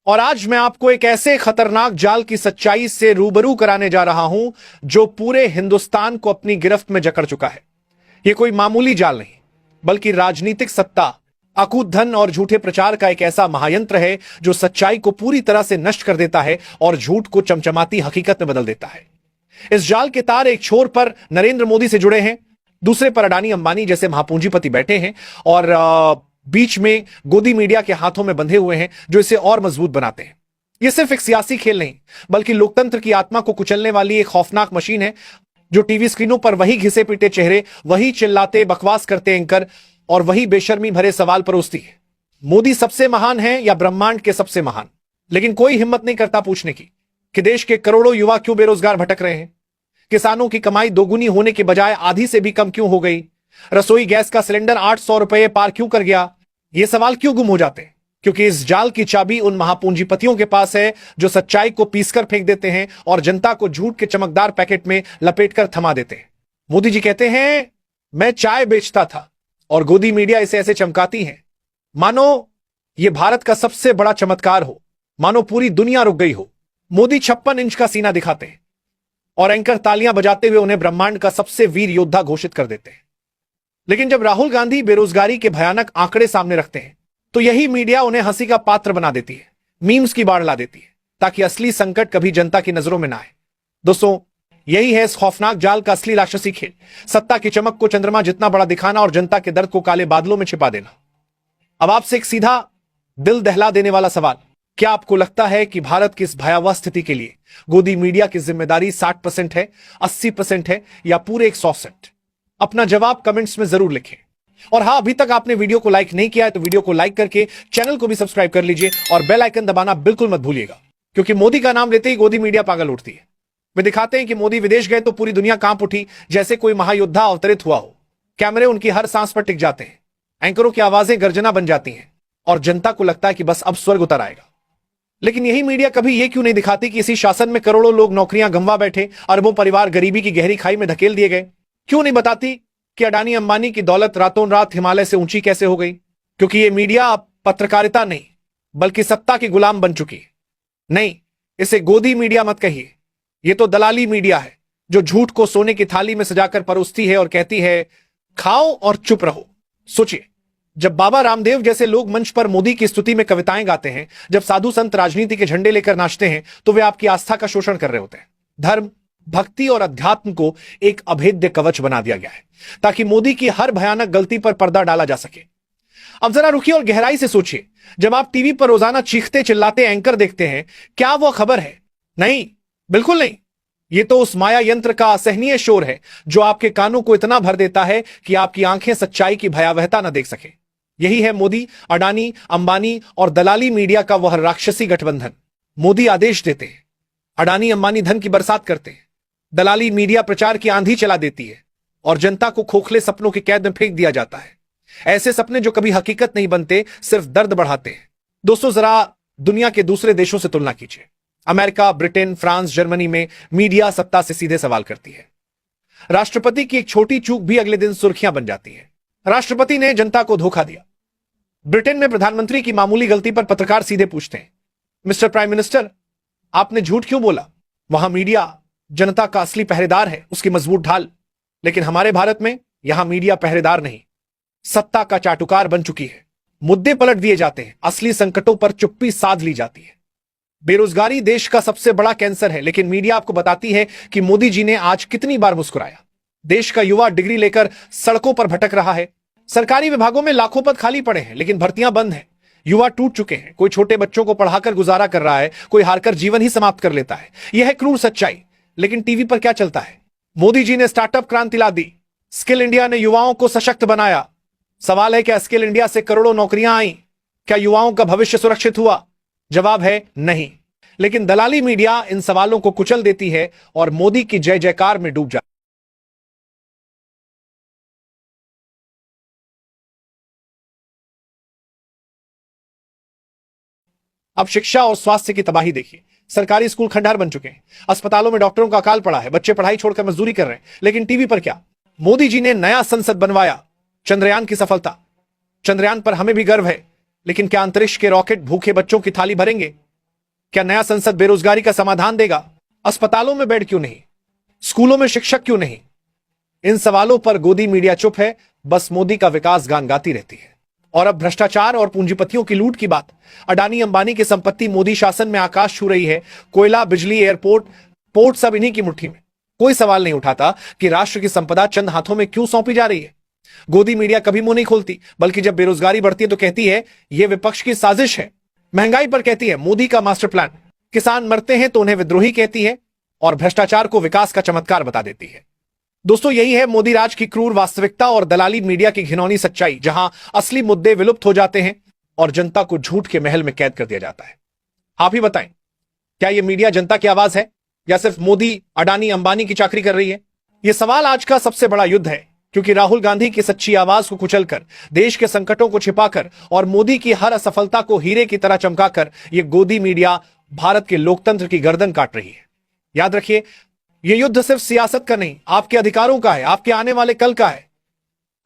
और आज मैं आपको एक ऐसे खतरनाक जाल की सच्चाई से रूबरू कराने जा रहा हूं जो पूरे हिंदुस्तान को अपनी गिरफ्त में जकड़ चुका है। यह कोई मामूली जाल नहीं, बल्कि राजनीतिक सत्ता, अकूत धन और झूठे प्रचार का एक ऐसा महायंत्र है जो सच्चाई को पूरी तरह से नष्ट कर देता है और झूठ को चमचमाती हकीकत में बदल देता है। इस जाल के तार एक छोर पर नरेंद्र मोदी से जुड़े हैं, दूसरे पर अडानी अंबानी जैसे महापूंजीपति बैठे हैं और बीच में गोदी मीडिया के हाथों में बंधे हुए हैं जो इसे और मजबूत बनाते हैं। यह सिर्फ एक सियासी खेल नहीं, बल्कि लोकतंत्र की आत्मा को कुचलने वाली एक खौफनाक मशीन है जो टीवी स्क्रीनों पर वही घिसे पीटे चेहरे, वही चिल्लाते बकवास करते एंकर और वही बेशर्मी भरे सवाल परोसती है। मोदी सबसे महान है या ब्रह्मांड के सबसे महान? लेकिन कोई हिम्मत नहीं करता पूछने की कि देश के करोड़ों युवा क्यों बेरोजगार भटक रहे हैं, किसानों की कमाई दोगुनी होने के बजाय आधी से भी कम क्यों हो गई, रसोई गैस का सिलेंडर 800 रुपए पार क्यों कर गया। ये सवाल क्यों गुम हो जाते हैं? क्योंकि इस जाल की चाबी उन महापूंजीपतियों के पास है जो सच्चाई को पीसकर फेंक देते हैं और जनता को झूठ के चमकदार पैकेट में लपेटकर थमा देते हैं। मोदी जी कहते हैं, मैं चाय बेचता था, और गोदी मीडिया इसे ऐसे चमकाती है मानो यह भारत का सबसे बड़ा चमत्कार हो, मानो पूरी दुनिया रुक गई हो। मोदी 56 इंच का सीना दिखाते हैं और एंकर तालियां बजाते हुए उन्हें ब्रह्मांड का सबसे वीर योद्धा घोषित कर देते हैं। लेकिन जब राहुल गांधी बेरोजगारी के भयानक आंकड़े सामने रखते हैं तो यही मीडिया उन्हें हंसी का पात्र बना देती है, मीम्स की बाढ़ ला देती है, ताकि असली संकट कभी जनता की नजरों में ना आए। दोस्तों, यही है इस खौफनाक जाल का असली राक्षसी खेल। सत्ता की चमक को चंद्रमा जितना बड़ा दिखाना और जनता के दर्द को काले बादलों में छिपा देना। अब आपसे एक सीधा, दिल दहला देने वाला सवाल, क्या आपको लगता है कि भारत की इस भयावह स्थिति के लिए गोदी मीडिया की जिम्मेदारी 60% है, 80% है या पूरे 100%? अपना जवाब कमेंट्स में जरूर लिखें। और हां, अभी तक आपने वीडियो को लाइक नहीं किया है तो वीडियो को लाइक करके चैनल को भी सब्सक्राइब कर लीजिए और बेल आइकन दबाना बिल्कुल मत भूलिएगा, क्योंकि मोदी का नाम लेते ही गोदी मीडिया पागल उठती है। वे दिखाते हैं कि मोदी विदेश गए तो पूरी दुनिया कांप उठी, जैसे कोई महायोद्धा अवतरित हुआ हो। कैमरे उनकी हर सांस पर टिक जाते हैं, एंकरों की आवाजें गर्जना बन जाती हैं और जनता को लगता है कि बस अब स्वर्ग उतर आएगा। लेकिन यही मीडिया कभी यह क्यों नहीं दिखाती कि इसी शासन में करोड़ों लोग नौकरियां गंवा बैठे, अरबों परिवार गरीबी की गहरी खाई में धकेल दिए गए? क्यों नहीं बताती कि अडानी अंबानी की दौलत रातों रात हिमालय से ऊंची कैसे हो गई? क्योंकि यह मीडिया पत्रकारिता नहीं, बल्कि सत्ता की गुलाम बन चुकी है। नहीं, इसे गोदी मीडिया मत कहिए, यह तो दलाली मीडिया है जो झूठ को सोने की थाली में सजाकर परोसती है और कहती है, खाओ और चुप रहो। सोचिए, जब बाबा रामदेव जैसे लोग मंच पर मोदी की स्तुति में कविताएं गाते हैं, जब साधु संत राजनीति के झंडे लेकर नाचते हैं, तो वे आपकी आस्था का शोषण कर रहे होते हैं। धर्म, भक्ति और अध्यात्म को एक अभेद्य कवच बना दिया गया है ताकि मोदी की हर भयानक गलती पर पर्दा डाला जा सके। अब जरा रुकिए और गहराई से सोचिए, जब आप टीवी पर रोजाना चीखते चिल्लाते एंकर देखते हैं, क्या वो खबर है? नहीं, बिल्कुल नहीं। यह तो उस माया यंत्र का असहनीय शोर है जो आपके कानों को इतना भर देता है कि आपकी आंखें सच्चाई की भयावहता न देख सके। यही है मोदी, अडानी, अंबानी और दलाली मीडिया का वह राक्षसी गठबंधन। मोदी आदेश देते हैं, अडानी अंबानी धन की बरसात करते हैं, दलाली मीडिया प्रचार की आंधी चला देती है और जनता को खोखले सपनों की कैद में फेंक दिया जाता है। ऐसे सपने जो कभी हकीकत नहीं बनते, सिर्फ दर्द बढ़ाते हैं। दोस्तों, जरा दुनिया के दूसरे देशों से तुलना कीजिए। अमेरिका, ब्रिटेन, फ्रांस, जर्मनी में मीडिया सत्ता से सीधे सवाल करती है। राष्ट्रपति की एक छोटी चूक भी अगले दिन सुर्खियां बन जाती है। राष्ट्रपति ने जनता को धोखा दिया। ब्रिटेन में प्रधानमंत्री की मामूली गलती पर पत्रकार सीधे पूछते हैं, मिस्टर प्राइम मिनिस्टर, आपने झूठ क्यों बोला? वहां मीडिया जनता का असली पहरेदार है, उसकी मजबूत ढाल। लेकिन हमारे भारत में यहां मीडिया पहरेदार नहीं, सत्ता का चाटुकार बन चुकी है। मुद्दे पलट दिए जाते हैं, असली संकटों पर चुप्पी साध ली जाती है। बेरोजगारी देश का सबसे बड़ा कैंसर है, लेकिन मीडिया आपको बताती है कि मोदी जी ने आज कितनी बार मुस्कुराया। देश का युवा डिग्री लेकर सड़कों पर भटक रहा है। सरकारी विभागों में लाखों पद खाली पड़े हैं, लेकिन भर्तियां बंद हैं। युवा टूट चुके हैं, कोई छोटे बच्चों को पढ़ाकर गुजारा कर रहा है, कोई हारकर जीवन ही समाप्त कर लेता है। यह है क्रूर सच्चाई। लेकिन टीवी पर क्या चलता है? मोदी जी ने स्टार्टअप क्रांति ला दी, स्किल इंडिया ने युवाओं को सशक्त बनाया। सवाल है, क्या स्किल इंडिया से करोड़ों नौकरियां आई? क्या युवाओं का भविष्य सुरक्षित हुआ? जवाब है नहीं। लेकिन दलाली मीडिया इन सवालों को कुचल देती है और मोदी की जय जयकार में डूब जाती है। अब शिक्षा और स्वास्थ्य की तबाही देखिए। सरकारी स्कूल खंडहर बन चुके हैं, अस्पतालों में डॉक्टरों का अकाल पड़ा है, बच्चे पढ़ाई छोड़कर मजदूरी कर रहे हैं। लेकिन टीवी पर क्या? मोदी जी ने नया संसद बनवाया, चंद्रयान की सफलता। चंद्रयान पर हमें भी गर्व है, लेकिन क्या अंतरिक्ष के रॉकेट भूखे बच्चों की थाली भरेंगे? क्या नया संसद बेरोजगारी का समाधान देगा? अस्पतालों में बेड क्यों नहीं? स्कूलों में शिक्षक क्यों नहीं? इन सवालों पर गोदी मीडिया चुप है, बस मोदी का विकास गान गाती रहती है। और अब भ्रष्टाचार और पूंजीपतियों की लूट की बात। अडानी अंबानी की संपत्ति मोदी शासन में आकाश छू रही है। कोयला, बिजली, एयरपोर्ट, पोर्ट सब इन्हीं की मुट्ठी में। कोई सवाल नहीं उठाता कि राष्ट्र की संपदा चंद हाथों में क्यों सौंपी जा रही है। गोदी मीडिया कभी मुंह नहीं खोलती, बल्कि जब बेरोजगारी बढ़ती है तो कहती है यह विपक्ष की साजिश है। महंगाई पर कहती है मोदी का मास्टर प्लान। किसान मरते हैं तो उन्हें विद्रोही कहती है और भ्रष्टाचार को विकास का चमत्कार बता देती है। दोस्तों, यही है मोदी राज की क्रूर वास्तविकता और दलाली मीडिया की घिनौनी सच्चाई, जहां असली मुद्दे विलुप्त हो जाते हैं और जनता को झूठ के महल में कैद कर दिया जाता है। आप ही बताएं, क्या यह मीडिया जनता की आवाज है या सिर्फ मोदी, अडानी, अंबानी की चाकरी कर रही है? यह सवाल आज का सबसे बड़ा युद्ध है, क्योंकि राहुल गांधी की सच्ची आवाज को कुचलकर, देश के संकटों को छिपाकर और मोदी की हर असफलता को हीरे की तरह चमकाकर यह गोदी मीडिया भारत के लोकतंत्र की गर्दन काट रही है। याद रखिए, यह युद्ध सिर्फ सियासत का नहीं, आपके अधिकारों का है, आपके आने वाले कल का है।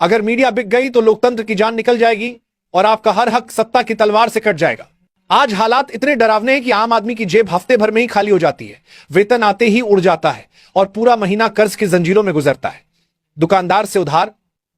अगर मीडिया बिक गई तो लोकतंत्र की जान निकल जाएगी और आपका हर हक सत्ता की तलवार से कट जाएगा। आज हालात इतने डरावने हैं कि आम आदमी की जेब हफ्ते भर में ही खाली हो जाती है, वेतन आते ही उड़ जाता है और पूरा महीना कर्ज की जंजीरों में गुजरता है। दुकानदार से उधार,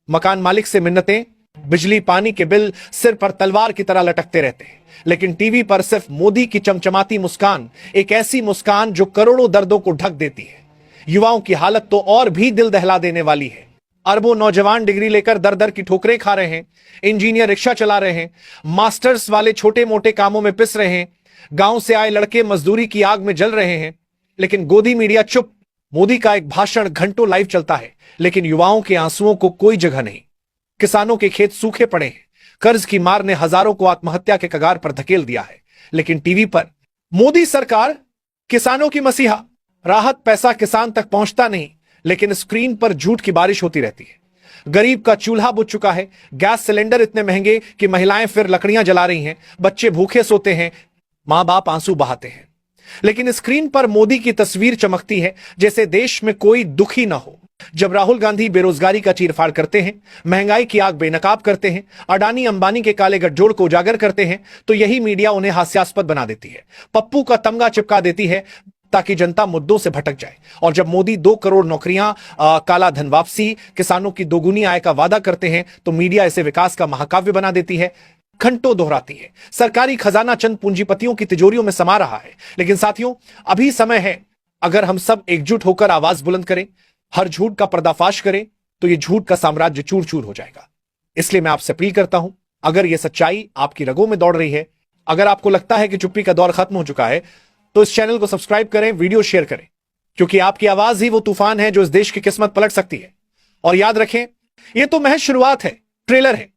मकान मालिक से मिन्नतें, बिजली पानी के बिल सिर पर तलवार की तरह लटकते रहते हैं। लेकिन टीवी पर सिर्फ मोदी की चमचमाती मुस्कान, एक ऐसी मुस्कान जो करोड़ों दर्दों को ढक देती है। युवाओं की हालत तो और भी दिल दहला देने वाली है। अरबों नौजवान डिग्री लेकर दर दर की ठोकरें खा रहे हैं, इंजीनियर रिक्शा चला रहे हैं, मास्टर्स वाले छोटे मोटे कामों में पिस रहे हैं, गांव से आए लड़के मजदूरी की आग में जल रहे हैं। लेकिन गोदी मीडिया चुप। मोदी का एक भाषण घंटों लाइव चलता है, लेकिन युवाओं के आंसुओं को कोई जगह नहीं। किसानों के खेत सूखे पड़े हैं, कर्ज की मार ने हजारों को आत्महत्या के कगार पर धकेल दिया है। लेकिन टीवी पर मोदी सरकार किसानों की मसीहा, राहत पैसा किसान तक पहुंचता नहीं, लेकिन स्क्रीन पर झूठ की बारिश होती रहती है। गरीब का चूल्हा बुझ चुका है, गैस सिलेंडर इतने महंगे कि महिलाएं फिर लकड़ियां जला रही हैं, बच्चे भूखे सोते हैं, मां बाप आंसू बहाते हैं। लेकिन स्क्रीन पर मोदी की तस्वीर चमकती है जैसे देश में कोई दुखी ना हो। जब राहुल गांधी बेरोजगारी का चीरफाड़ करते हैं, महंगाई की आग बेनकाब करते हैं, अडानी अंबानी के काले गठजोड़ को उजागर करते हैं, तो यही मीडिया उन्हें हास्यास्पद बना देती है, पप्पू का तमगा चिपका देती है, ताकि जनता मुद्दों से भटक जाए। और जब मोदी 2 करोड़ नौकरियां, काला धन वापसी, किसानों की दोगुनी आय का वादा करते हैं, तो मीडिया इसे विकास का महाकाव्य बना देती है, घंटों दोहराती है। सरकारी खजाना चंद पूंजीपतियों की तिजोरियों में समा रहा है। लेकिन साथियों, अभी समय है, अगर हम सब एकजुट होकर आवाज बुलंद करें, हर झूठ का पर्दाफाश करें, तो यह झूठ का साम्राज्य चूर चूर हो जाएगा। इसलिए मैं आपसे अपील करता हूं, अगर यह सच्चाई आपकी रगों में दौड़ रही है, अगर आपको लगता है कि चुप्पी का दौर खत्म हो चुका है, तो इस चैनल को सब्सक्राइब करें, वीडियो शेयर करें, क्योंकि आपकी आवाज ही वो तूफान है जो इस देश की किस्मत पलट सकती है। और याद रखें, यह तो महज शुरुआत है, ट्रेलर है।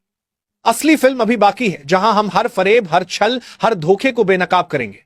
असली फिल्म अभी बाकी है, जहां हम हर फरेब, हर छल, हर धोखे को बेनकाब करेंगे।